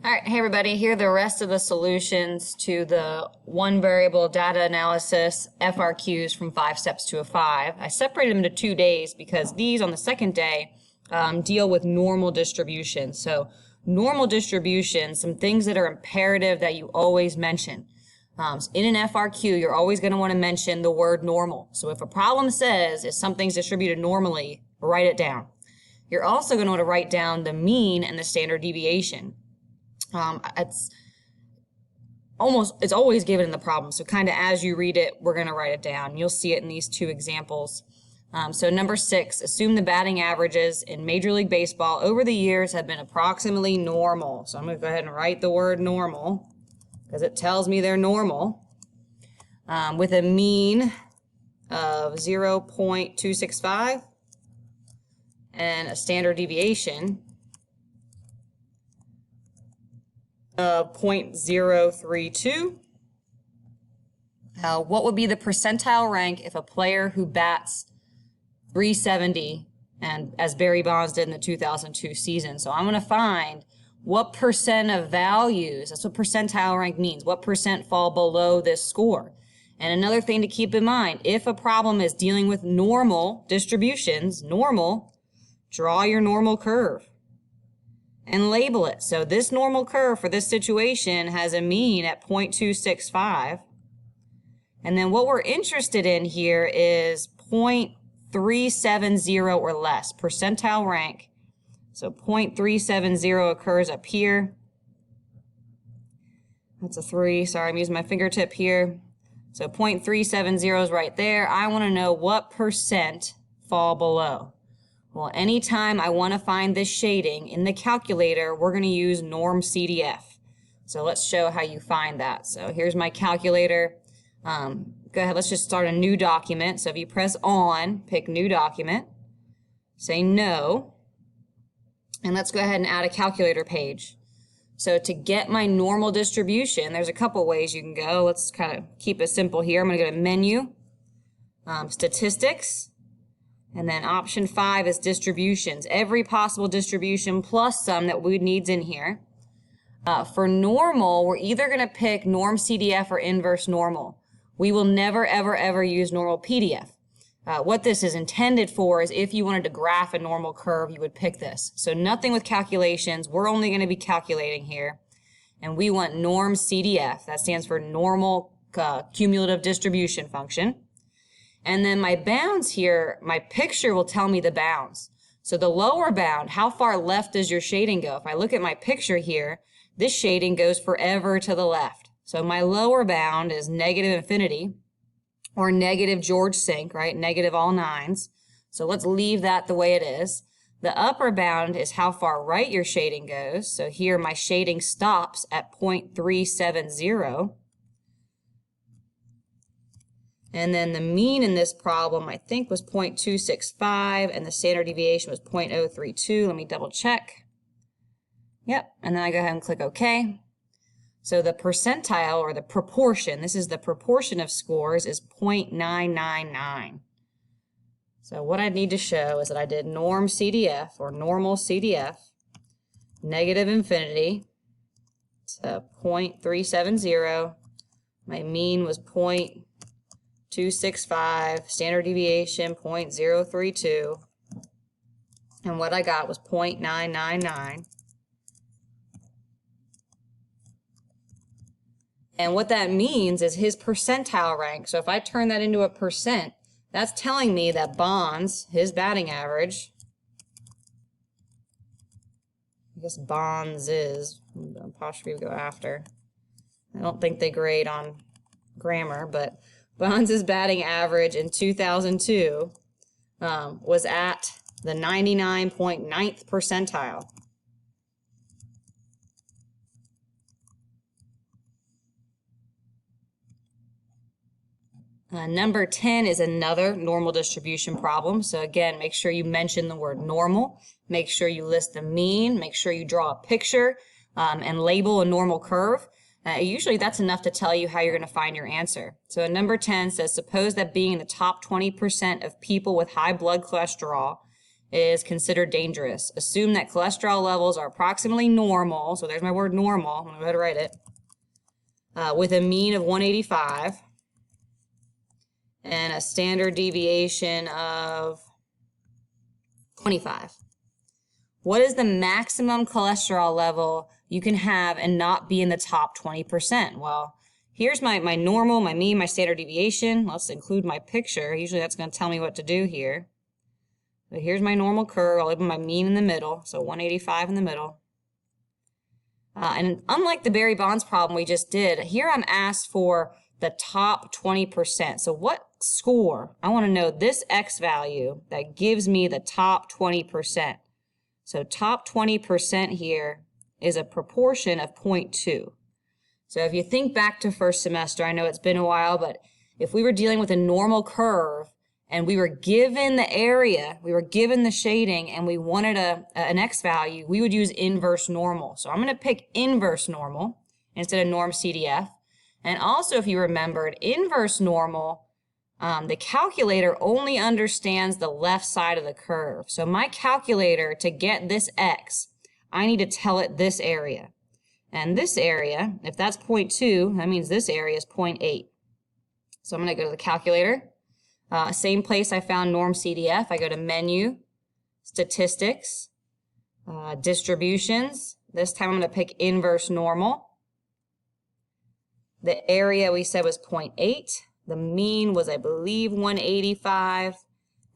All right, hey everybody, here are the rest of the solutions to the one variable data analysis FRQs from 5 steps to a 5. I separated them into 2 days because these on the second day deal with normal distribution. So normal distribution, some things that are imperative that you always mention. In an FRQ, you're always going to want to mention the word normal. So if a problem says if something's distributed normally, write it down. You're also going to want to write down the mean and the standard deviation. It's always given in the problem. So kind of as you read it, we're going to write it down. You'll see it in these 2 examples. So number 6, assume the batting averages in Major League Baseball over the years have been approximately normal. So I'm going to go ahead and write the word normal because it tells me they're normal, with a mean of 0.265 and a standard deviation of 0.032. What would be the percentile rank if a player who bats 370 and as Barry Bonds did in the 2002 season? So I'm going to find what percent of values, that's what percentile rank means, what percent fall below this score. And another thing to keep in mind, if a problem is dealing with normal distributions, normal, draw your normal curve and label it. So this normal curve for this situation has a mean at 0.265. And then what we're interested in here is 0.370 or less, percentile rank. So 0.370 occurs up here. That's a 3. Sorry, I'm using my fingertip here. So 0.370 is right there. I want to know what percent fall below. Well, anytime I want to find this shading in the calculator, we're going to use norm CDF. So let's show how you find that. So here's my calculator. Go ahead, let's just start a new document. So if you press on, pick new document, say no, and let's go ahead and add a calculator page. So to get my normal distribution, there's a couple ways you can go. Let's kind of keep it simple here. I'm going to go to menu, statistics, and then option 5 is distributions. Every possible distribution plus some that we needs in here. For normal, we're either going to pick norm CDF or inverse normal. We will never, ever, ever use normal PDF. What this is intended for is if you wanted to graph a normal curve, you would pick this. So nothing with calculations. We're only going to be calculating here. And we want norm CDF. That stands for normal cumulative distribution function. And then my bounds here, my picture will tell me the bounds. So the lower bound, how far left does your shading go? If I look at my picture here, this shading goes forever to the left. So my lower bound is negative infinity, or negative George Sink, right? Negative all 9s. So let's leave that the way it is. The upper bound is how far right your shading goes. So here my shading stops at 0.370. And then the mean in this problem, I think, was 0.265, and the standard deviation was 0.032. Let me double check. Yep, and then I go ahead and click OK. So the percentile, or the proportion, this is the proportion of scores, is 0.999. So what I need to show is that I did norm CDF, or normal CDF, negative infinity to 0.370. My mean was 0.265, standard deviation 0.032, and what I got was 0.999. And what that means is his percentile rank. So if I turn that into a percent, that's telling me that Bonds, his batting average, I guess Bonds is, apostrophe would go after. I don't think they grade on grammar, but Bonds' batting average in 2002 was at the 99.9th percentile. Number 10 is another normal distribution problem. So again, make sure you mention the word normal. Make sure you list the mean. Make sure you draw a picture and label a normal curve. Usually that's enough to tell you how you're going to find your answer. So number 10 says, suppose that being in the top 20% of people with high blood cholesterol is considered dangerous. Assume that cholesterol levels are approximately normal. So there's my word normal. I'm going to go ahead and write it. With a mean of 185 and a standard deviation of 25. What is the maximum cholesterol level you can have and not be in the top 20%? Well, here's my normal, my mean, my standard deviation. Let's include my picture. Usually that's going to tell me what to do here. But here's my normal curve. I'll leave my mean in the middle, so 185 in the middle. And unlike the Barry Bonds problem we just did, here I'm asked for the top 20%. So what score? I want to know this X value that gives me the top 20%. So top 20% here is a proportion of 0.2. So if you think back to first semester, I know it's been a while, but if we were dealing with a normal curve and we were given the area, we were given the shading, and we wanted an X value, we would use inverse normal. So I'm going to pick inverse normal instead of norm CDF. And also, if you remembered, inverse normal, the calculator only understands the left side of the curve. So my calculator, to get this X, I need to tell it this area. And this area, if that's 0.2, that means this area is 0.8. So I'm going to go to the calculator. Same place I found norm CDF. I go to menu, statistics, distributions. This time I'm going to pick inverse normal. The area we said was 0.8. The mean was, I believe, 185.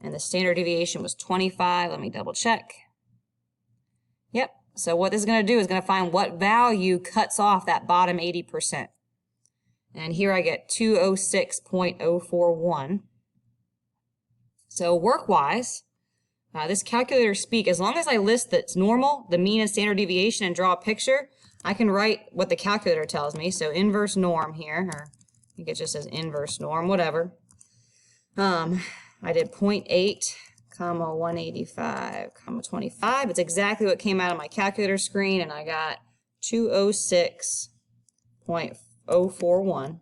And the standard deviation was 25. Let me double check. Yep. So what this is going to do is going to find what value cuts off that bottom 80%. And here I get 206.041. So work-wise, this calculator speak, as long as I list that's normal, the mean and standard deviation, and draw a picture, I can write what the calculator tells me. So inverse norm here, or I think it just says inverse norm, whatever. I did 0.8, 185, 25. It's exactly what came out of my calculator screen, and I got 206.041.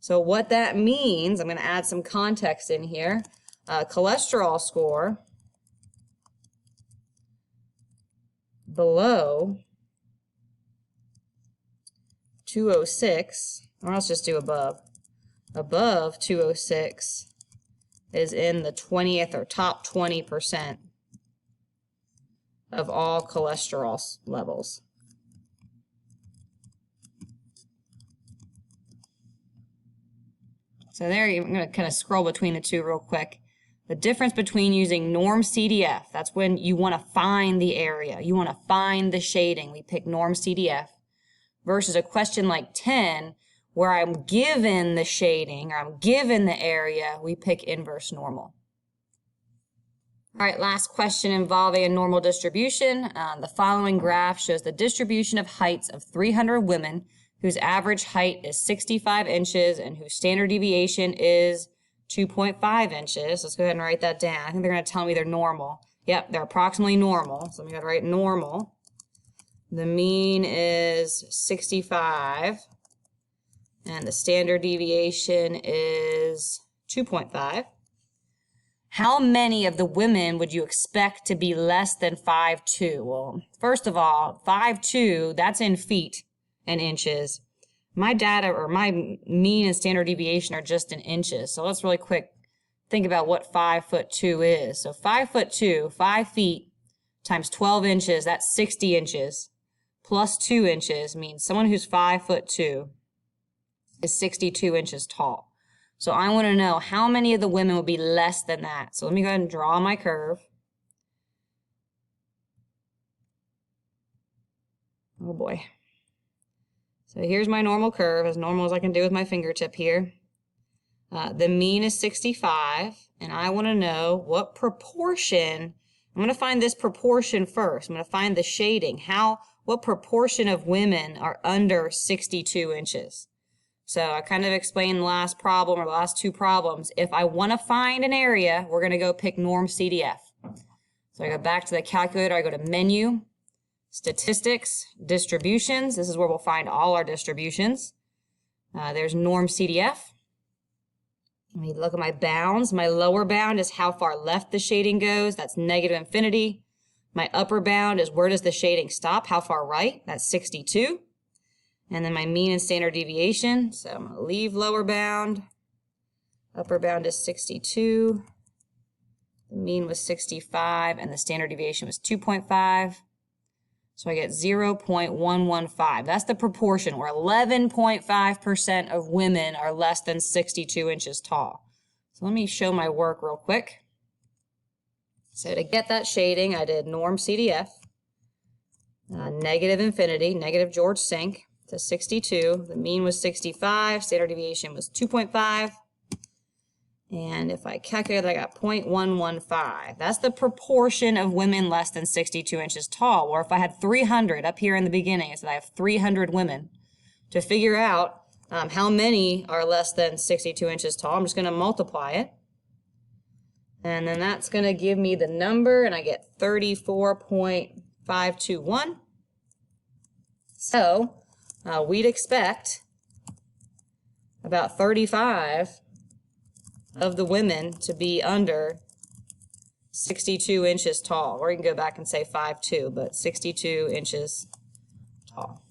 So what that means, I'm going to add some context in here. Cholesterol score below 206, or let's just do above. Above 206 is in the 20th or top 20% of all cholesterol levels. So there, I'm going to kind of scroll between the two real quick. The difference between using norm CDF, that's when you want to find the area. You want to find the shading. We pick norm CDF. Versus a question like 10, where I'm given the shading or I'm given the area, we pick inverse normal. All right, last question involving a normal distribution. The following graph shows the distribution of heights of 300 women whose average height is 65 inches and whose standard deviation is 2.5 inches. Let's go ahead and write that down. I think they're going to tell me they're normal. Yep, they're approximately normal. So I'm going to write normal. The mean is 65, and the standard deviation is 2.5. How many of the women would you expect to be less than 5'2"? Well, first of all, 5'2", that's in feet and inches. My data, or my mean and standard deviation, are just in inches. So let's really quick think about what 5'2" is. So 5'2", 5 feet times 12 inches, that's 60 inches. Plus 2 inches means someone who's 5'2" is 62 inches tall. So I want to know how many of the women will be less than that. So let me go ahead and draw my curve. Oh boy. So here's my normal curve, as normal as I can do with my fingertip here. The mean is 65, and I want to know what proportion. I'm going to find this proportion first. I'm going to find the shading. What proportion of women are under 62 inches? So I kind of explained the last problem, or the last two problems. If I want to find an area, we're going to go pick norm CDF. So I go back to the calculator. I go to menu, statistics, distributions. This is where we'll find all our distributions. There's norm CDF. Let me look at my bounds. My lower bound is how far left the shading goes. That's negative infinity. My upper bound is where does the shading stop? How far right? That's 62. And then my mean and standard deviation. So I'm going to leave lower bound. Upper bound is 62. The mean was 65, and the standard deviation was 2.5. So I get 0.115. That's the proportion where 11.5% of women are less than 62 inches tall. So let me show my work real quick. So to get that shading, I did norm CDF, negative infinity, negative George Sink to 62. The mean was 65, standard deviation was 2.5. And if I calculate, I got 0.115. That's the proportion of women less than 62 inches tall. Or if I had 300 up here in the beginning, it said I have 300 women. To figure out how many are less than 62 inches tall, I'm just going to multiply it. And then that's going to give me the number, and I get 34.521. So we'd expect about 35 of the women to be under 62 inches tall. Or you can go back and say 5'2", but 62 inches tall.